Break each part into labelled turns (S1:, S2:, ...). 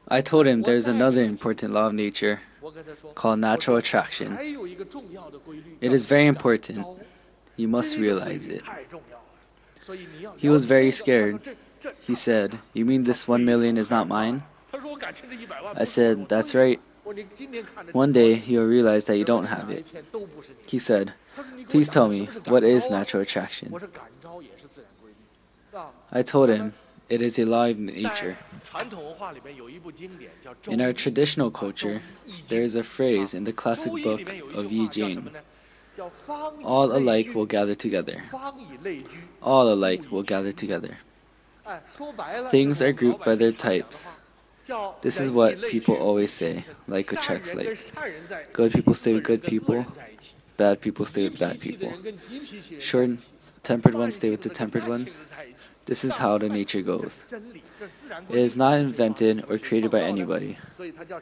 S1: I told him there's another important law of nature called natural attraction. It is very important. You must realize it. He was very scared. He said, "You mean this 1 million is not mine?" I said, "That's right. One day you'll realize that you don't have it." He said, "Please tell me, what is natural attraction?" I told him, it is a law of nature. In our traditional culture, there is a phrase in the classic book of Yi Jing: all alike will gather together. All alike will gather together. Things are grouped by their types. This is what people always say, like attracts like. Good people stay with good people, bad people stay with bad people. Short-tempered ones stay with the tempered ones. This is how the nature goes. It is not invented or created by anybody.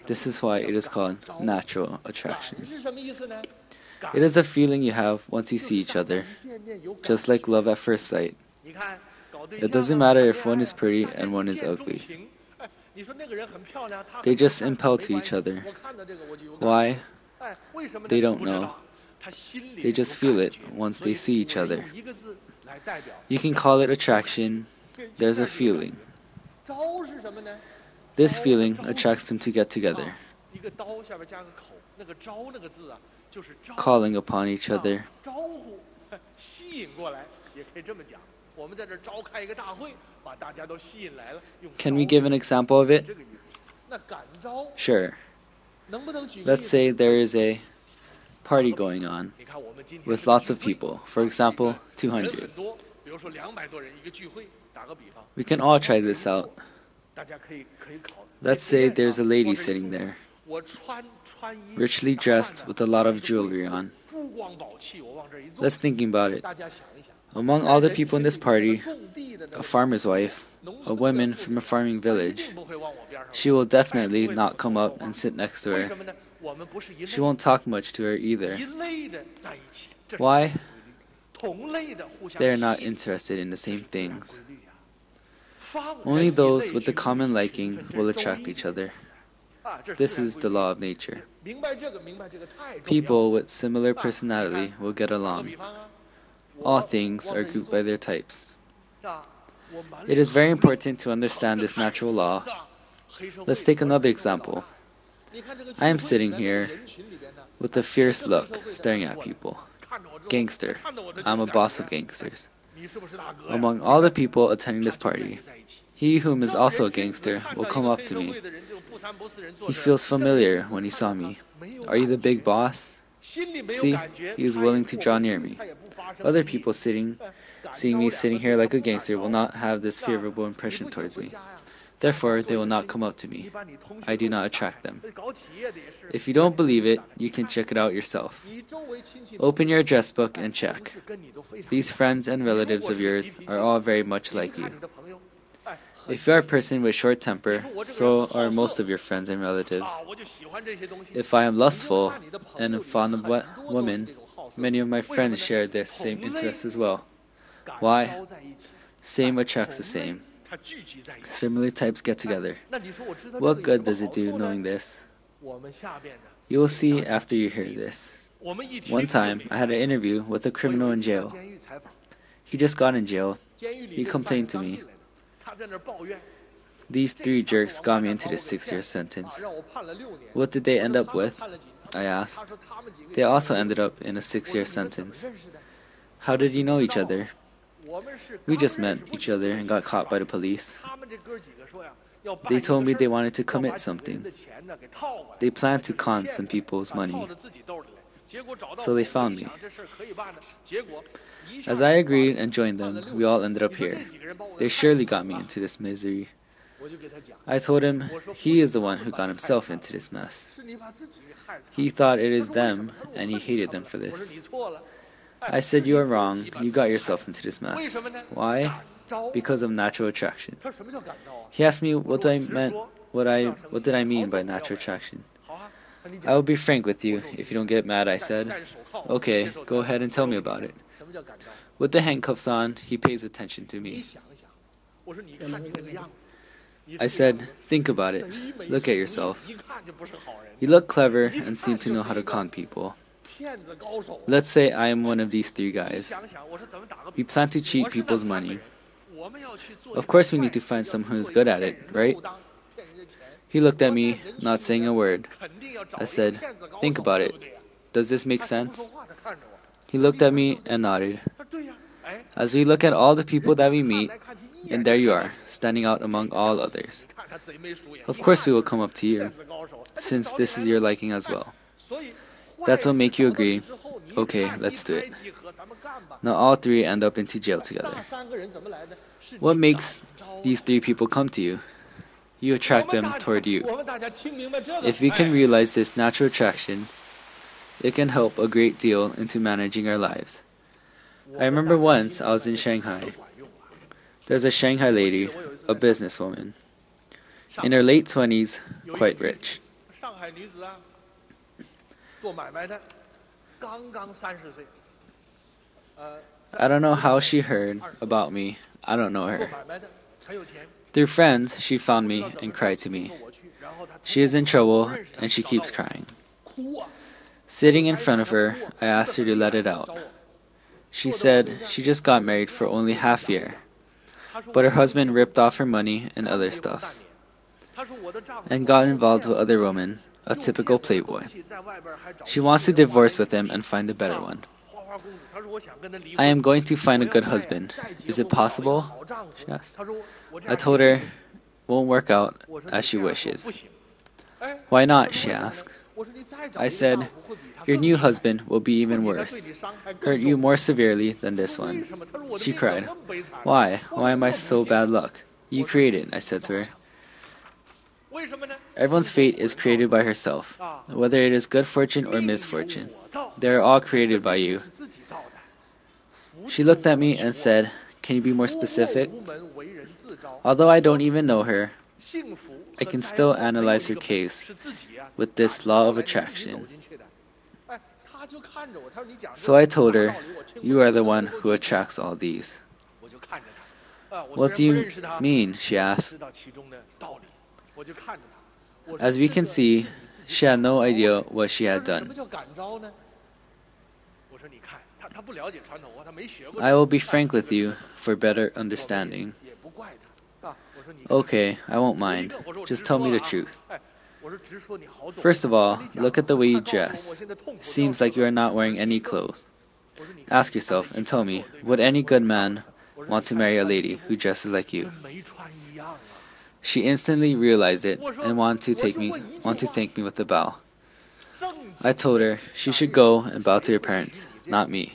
S1: This is why it is called natural attraction. It is a feeling you have once you see each other, just like love at first sight. It doesn't matter if one is pretty and one is ugly. They just impel to each other. Why? They don't know. They just feel it once they see each other. You can call it attraction. There's a feeling. This feeling attracts them to get together, calling upon each other. Can we give an example of it? Sure. Let's say there is a party going on with lots of people, for example, 200. We can all try this out. Let's say there's a lady sitting there, richly dressed with a lot of jewelry on. Let's think about it. Among all the people in this party, a farmer's wife, a woman from a farming village, she will definitely not come up and sit next to her. She won't talk much to her either. Why? They are not interested in the same things. Only those with the common liking will attract each other. This is the law of nature. People with similar personality will get along. All things are grouped by their types. It is very important to understand this natural law. Let's take another example. I am sitting here with a fierce look, staring at people. Gangster. I'm a boss of gangsters. Among all the people attending this party, he whom is also a gangster will come up to me. He feels familiar when he saw me. Are you the big boss? See, he is willing to draw near me. Other people seeing me sitting here like a gangster will not have this favorable impression towards me. Therefore, they will not come up to me. I do not attract them. If you don't believe it, you can check it out yourself. Open your address book and check. These friends and relatives of yours are all very much like you. If you are a person with short temper, so are most of your friends and relatives. If I am lustful and fond of women, many of my friends share this same interest as well. Why? Same attracts the same. Similar types get together. What good does it do knowing this? You will see after you hear this. One time, I had an interview with a criminal in jail. He just got in jail. He complained to me. These 3 jerks got me into this 6-year sentence. What did they end up with? I asked. They also ended up in a 6-year sentence. How did you know each other? We just met each other and got caught by the police. They told me they wanted to commit something. They planned to con some people's money. So they found me. As I agreed and joined them, we all ended up here. They surely got me into this misery. I told him he is the one who got himself into this mess. He thought it is them, and he hated them for this. I said, you are wrong. You got yourself into this mess. Why? Because of natural attraction. He asked me what did I mean by natural attraction. I will be frank with you. If you don't get mad, I said. Okay, go ahead and tell me about it. With the handcuffs on, he pays attention to me. I said, think about it. Look at yourself. You look clever and seem to know how to con people. Let's say I am one of these three guys. We plan to cheat people's money. Of course we need to find someone who is good at it, right? He looked at me, not saying a word. I said, think about it. Does this make sense? He looked at me and nodded. As we look at all the people that we meet, and there you are, standing out among all others. Of course we will come up to you, since this is your liking as well. That's what make you agree, okay, let's do it. Now all three end up into jail together. What makes these three people come to you? You attract them toward you. If we can realize this natural attraction, it can help a great deal into managing our lives. I remember once I was in Shanghai. There's a Shanghai lady, a businesswoman, in her late 20s, quite rich. I don't know how she heard about me. I don't know her. Through friends, she found me and cried to me. She is in trouble and she keeps crying. Sitting in front of her, I asked her to let it out. She said she just got married for only half a year, but her husband ripped off her money and other stuff, and got involved with other women, a typical playboy. She wants to divorce with him and find a better one. I am going to find a good husband. Is it possible? She asked. I told her, won't work out as she wishes. Why not? She asked. I said, your new husband will be even worse, hurt you more severely than this one. She cried. Why? Why am I so bad luck? You created, I said to her. Everyone's fate is created by herself, whether it is good fortune or misfortune. They are all created by you. She looked at me and said, can you be more specific? Although I don't even know her, I can still analyze her case with this law of attraction. So I told her, you are the one who attracts all these. What do you mean? She asked. As we can see, she had no idea what she had done. I will be frank with you for better understanding. Okay, I won't mind. Just tell me the truth. First of all, look at the way you dress. It seems like you are not wearing any clothes. Ask yourself and tell me, would any good man want to marry a lady who dresses like you? She instantly realized it and wanted to thank me with a bow. I told her she should go and bow to her parents, not me.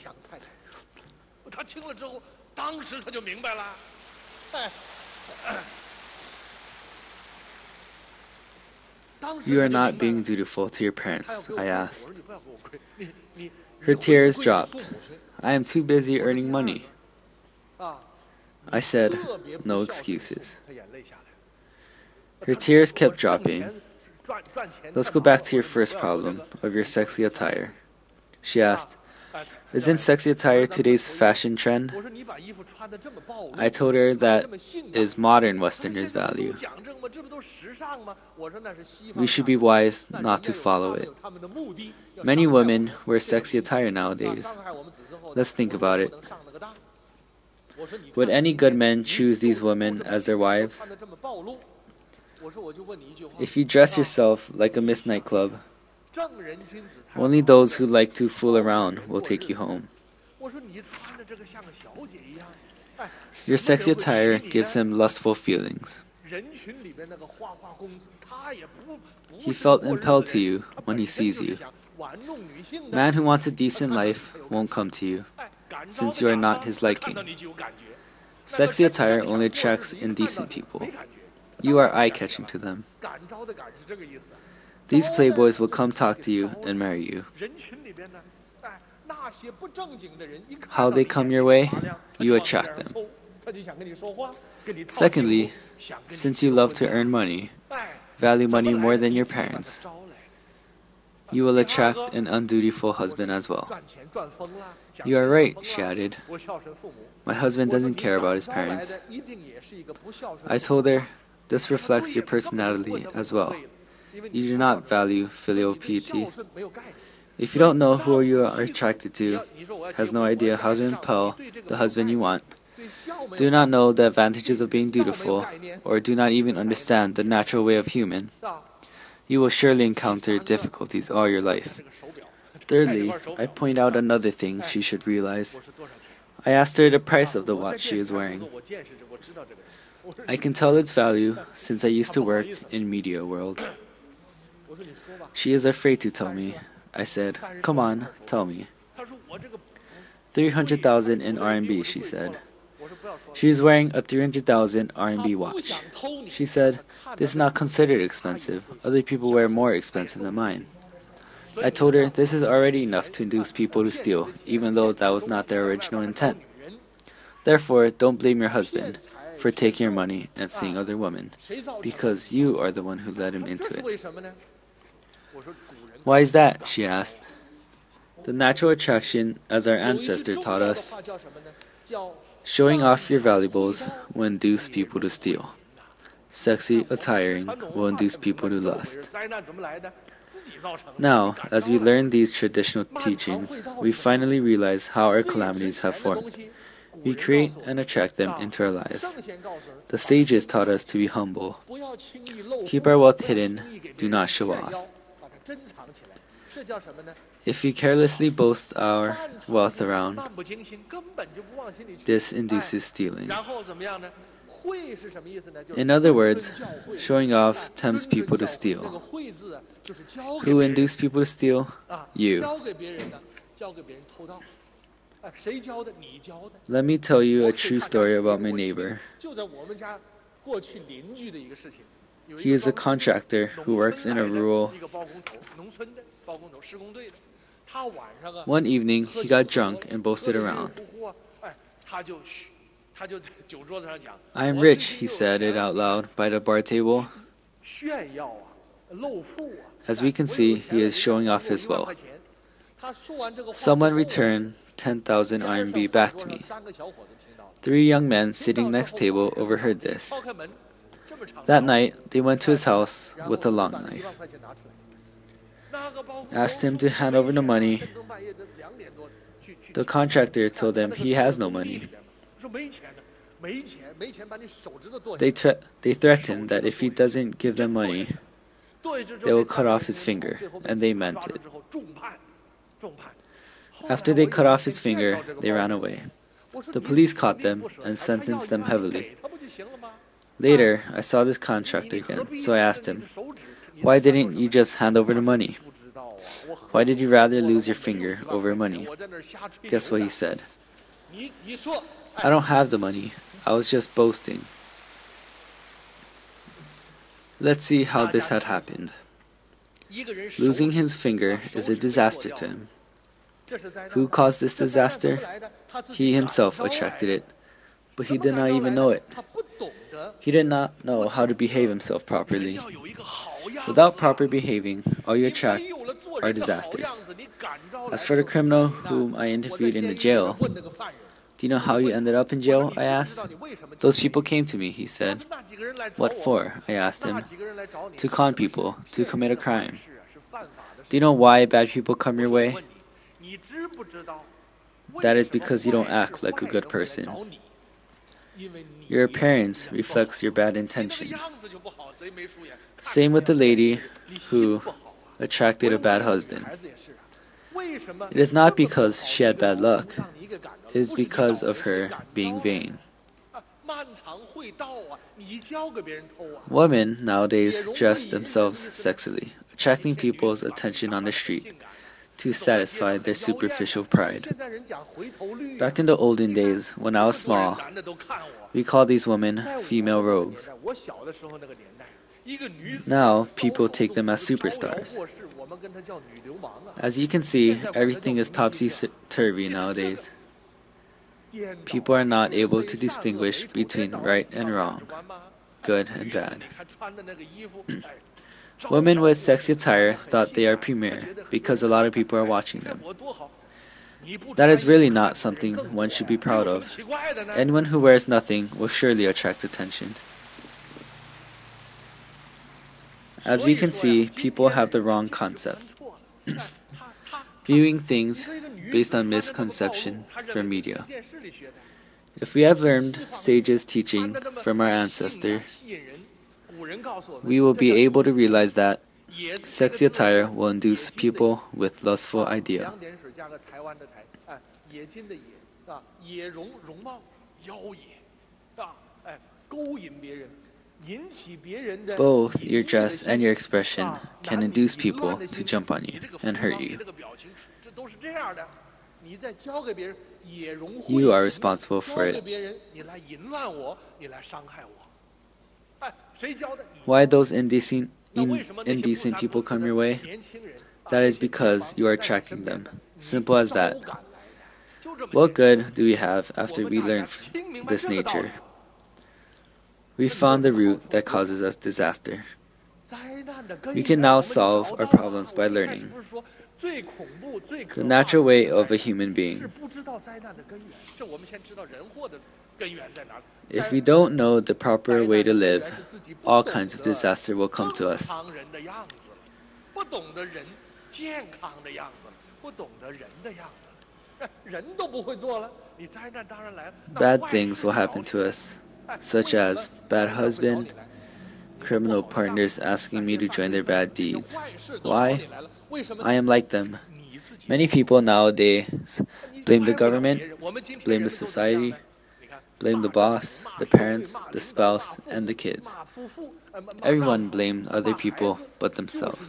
S1: You are not being dutiful to your parents, I asked. Her tears dropped. I am too busy earning money. I said, no excuses. Her tears kept dropping. Let's go back to your first problem of your sexy attire. She asked, isn't sexy attire today's fashion trend? I told her that is modern Westerners' value. We should be wise not to follow it. Many women wear sexy attire nowadays. Let's think about it. Would any good men choose these women as their wives? If you dress yourself like a Miss Nightclub, only those who like to fool around will take you home. Your sexy attire gives him lustful feelings. He felt impelled to you when he sees you. Man who wants a decent life won't come to you, since you are not his liking. Sexy attire only attracts indecent people. You are eye-catching to them. These playboys will come talk to you and marry you. How they come your way, you attract them. Secondly, since you love to earn money, value money more than your parents, you will attract an undutiful husband as well. You are right, she added. My husband doesn't care about his parents. I told her, This reflects your personality as well. You do not value filial piety. If you don't know who you are attracted to, has no idea how to impel the husband you want, do not know the advantages of being dutiful, or do not even understand the natural way of human, you will surely encounter difficulties all your life. Thirdly, I point out another thing she should realize. I asked her the price of the watch she is wearing. I can tell its value since I used to work in media world. She is afraid to tell me. I said, "Come on, tell me." 300,000 in RMB, she said. She is wearing a 300,000 RMB watch. She said, "This is not considered expensive. Other people wear more expensive than mine." I told her this is already enough to induce people to steal, even though that was not their original intent. Therefore, don't blame your husband for taking your money and seeing other women, because you are the one who led him into it. Why is that? She asked. The natural attraction, as our ancestor taught us. Showing off your valuables will induce people to steal. Sexy attiring will induce people to lust. Now, as we learn these traditional teachings, we finally realize how our calamities have formed. We create and attract them into our lives. The sages taught us to be humble. Keep our wealth hidden, do not show off. If we carelessly boast our wealth around, this induces stealing. In other words, showing off tempts people to steal. Who induce people to steal? You. Let me tell you a true story about my neighbor. He is a contractor who works in a rural. One evening, he got drunk and boasted around. "I am rich," he said it out loud by the bar table. As we can see, he is showing off his wealth. Someone returned 10,000 RMB back to me. 3 young men sitting next table overheard this. That night, they went to his house with a long knife, asked him to hand over the money. The contractor told them he has no money. They threatened that if he doesn't give them money, they will cut off his finger, and they meant it. After they cut off his finger, they ran away. The police caught them and sentenced them heavily. Later, I saw this contractor again, so I asked him, "Why didn't you just hand over the money? Why did you rather lose your finger over money?" Guess what he said? "I don't have the money. I was just boasting." Let's see how this had happened. Losing his finger is a disaster to him. Who caused this disaster? He himself attracted it, but he did not even know it. He did not know how to behave himself properly. Without proper behaving, all you attract are disasters. As for the criminal whom I interviewed in the jail, "Do you know how you ended up in jail?" I asked. "Those people came to me," he said. "What for?" I asked him. "To con people, to commit a crime." "Do you know why bad people come your way?" That is because you don't act like a good person. Your appearance reflects your bad intention. Same with the lady who attracted a bad husband. It is not because she had bad luck. It is because of her being vain. Women nowadays dress themselves sexily, attracting people's attention on the street to satisfy their superficial pride. Back in the olden days, when I was small, we called these women female rogues. Now, people take them as superstars. As you can see, everything is topsy-turvy nowadays. People are not able to distinguish between right and wrong, good and bad. Women with sexy attire thought they are premier because a lot of people are watching them. That is really not something one should be proud of. Anyone who wears nothing will surely attract attention. As we can see, people have the wrong concept, viewing things based on misconception from media. If we have learned sages' teaching from our ancestor, we will be able to realize that sexy attire will induce people with lustful idea. Both your dress and your expression can induce people to jump on you and hurt you. You are responsible for it. Why those indecent people come your way? That is because you are attracting them. Simple as that. What good do we have after we learn this nature? We found the root that causes us disaster. We can now solve our problems by learning the natural way of a human being. If we don't know the proper way to live, all kinds of disaster will come to us. Bad things will happen to us, such as bad husband, criminal partners asking me to join their bad deeds. Why? I am like them. Many people nowadays blame the government, blame the society, blame the boss, the parents, the spouse, and the kids. Everyone blames other people but themselves.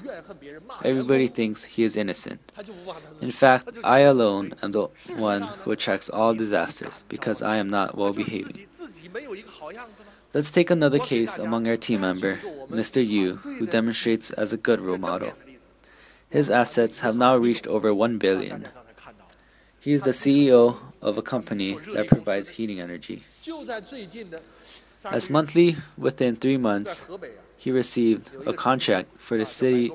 S1: Everybody thinks he is innocent. In fact, I alone am the one who attracts all disasters because I am not well behaving. Let's take another case among our team member, Mr. Yu, who demonstrates as a good role model. His assets have now reached over 1 billion. He is the CEO of a company that provides heating energy. As monthly, within 3 months, he received a contract for the city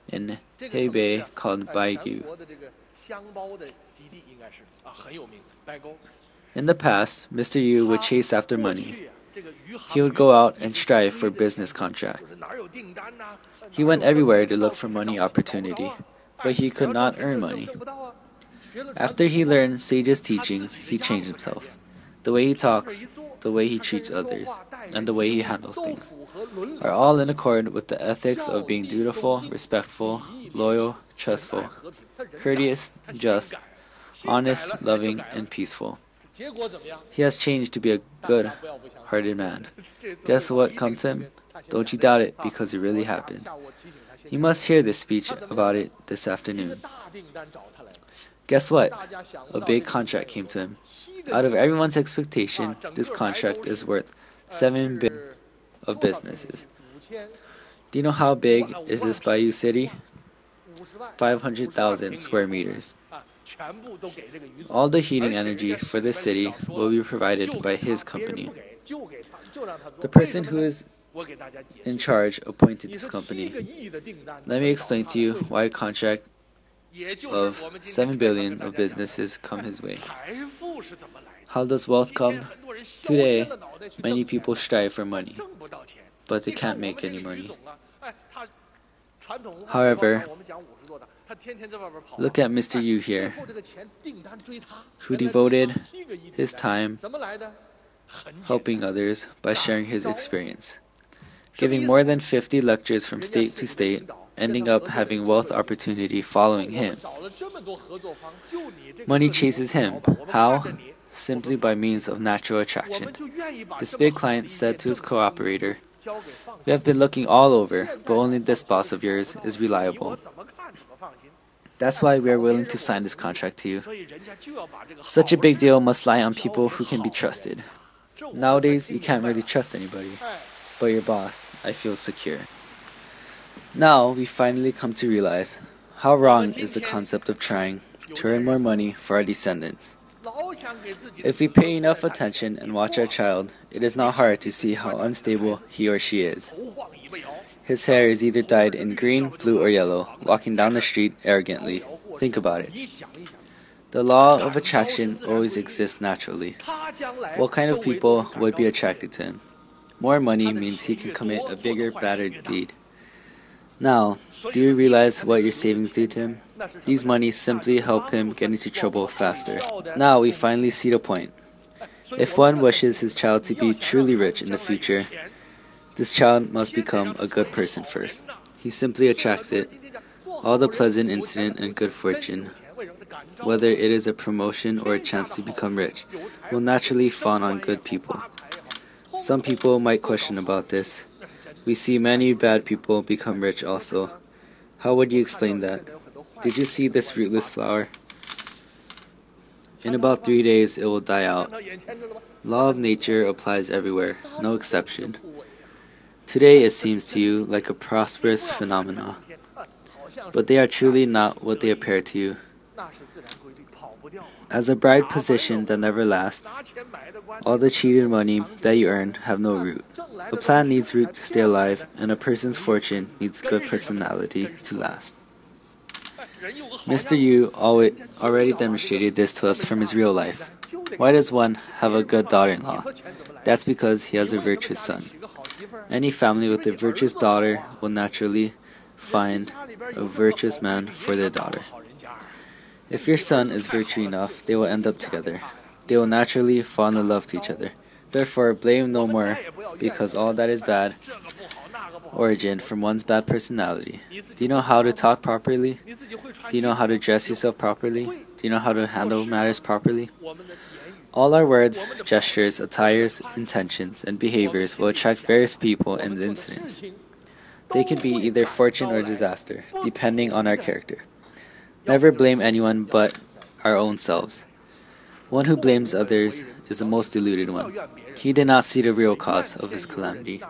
S1: in Hebei called Baigyu. In the past, Mr. Yu would chase after money. He would go out and strive for business contracts. He went everywhere to look for money opportunity, but he could not earn money. After he learned sage's teachings, he changed himself. The way he talks, the way he treats others, and the way he handles things are all in accord with the ethics of being dutiful, respectful, loyal, trustful, courteous, just, honest, loving, and peaceful. He has changed to be a good-hearted man. Guess what come to him? Don't you doubt it, because it really happened. You must hear this speech about it this afternoon. Guess what? A big contract came to him. Out of everyone's expectation, this contract is worth 7 billion of businesses. Do you know how big is this Bayou city? 500,000 square meters. All the heating energy for this city will be provided by his company. The person who is in charge appointed this company. Let me explain to you why a contract of 7 billion of businesses come his way. How does wealth come? Today, many people strive for money, but they can't make any money. However, look at Mr. Yu here, who devoted his time helping others by sharing his experience, giving more than 50 lectures from state to state, ending up having wealth opportunity following him. Money chases him. How? Simply by means of natural attraction. This big client said to his cooperator, "We have been looking all over, but only this boss of yours is reliable. That's why we are willing to sign this contract to you." Such a big deal must lie on people who can be trusted. Nowadays, you can't really trust anybody, but your boss, I feel secure. Now, we finally come to realize how wrong is the concept of trying to earn more money for our descendants. If we pay enough attention and watch our child, it is not hard to see how unstable he or she is. His hair is either dyed in green, blue, or yellow, walking down the street arrogantly. Think about it. The law of attraction always exists naturally. What kind of people would be attracted to him? More money means he can commit a bigger, badder deed. Now, do you realize what your savings do to him? These monies simply help him get into trouble faster. Now we finally see the point. If one wishes his child to be truly rich in the future, this child must become a good person first. He simply attracts it. All the pleasant incident and good fortune, whether it is a promotion or a chance to become rich, will naturally fawn on good people. Some people might question about this. We see many bad people become rich also. How would you explain that? Did you see this rootless flower? In about 3 days it will die out. Law of nature applies everywhere, no exception. Today it seems to you like a prosperous phenomena, but they are truly not what they appear to you. As a bride position that never lasts, all the cheated money that you earn have no root. A plant needs root to stay alive, and a person's fortune needs good personality to last. Mr. Yu already demonstrated this to us from his real life. Why does one have a good daughter-in-law? That's because he has a virtuous son. Any family with a virtuous daughter will naturally find a virtuous man for their daughter. If your son is virtuous enough, they will end up together. They will naturally fall in love to each other. Therefore, blame no more, because all that is bad origin from one's bad personality. Do you know how to talk properly? Do you know how to dress yourself properly? Do you know how to handle matters properly? All our words, gestures, attires, intentions, and behaviors will attract various people and incidents. They can be either fortune or disaster, depending on our character. Never blame anyone but our own selves. One who blames others is the most deluded one. He did not see the real cause of his calamity.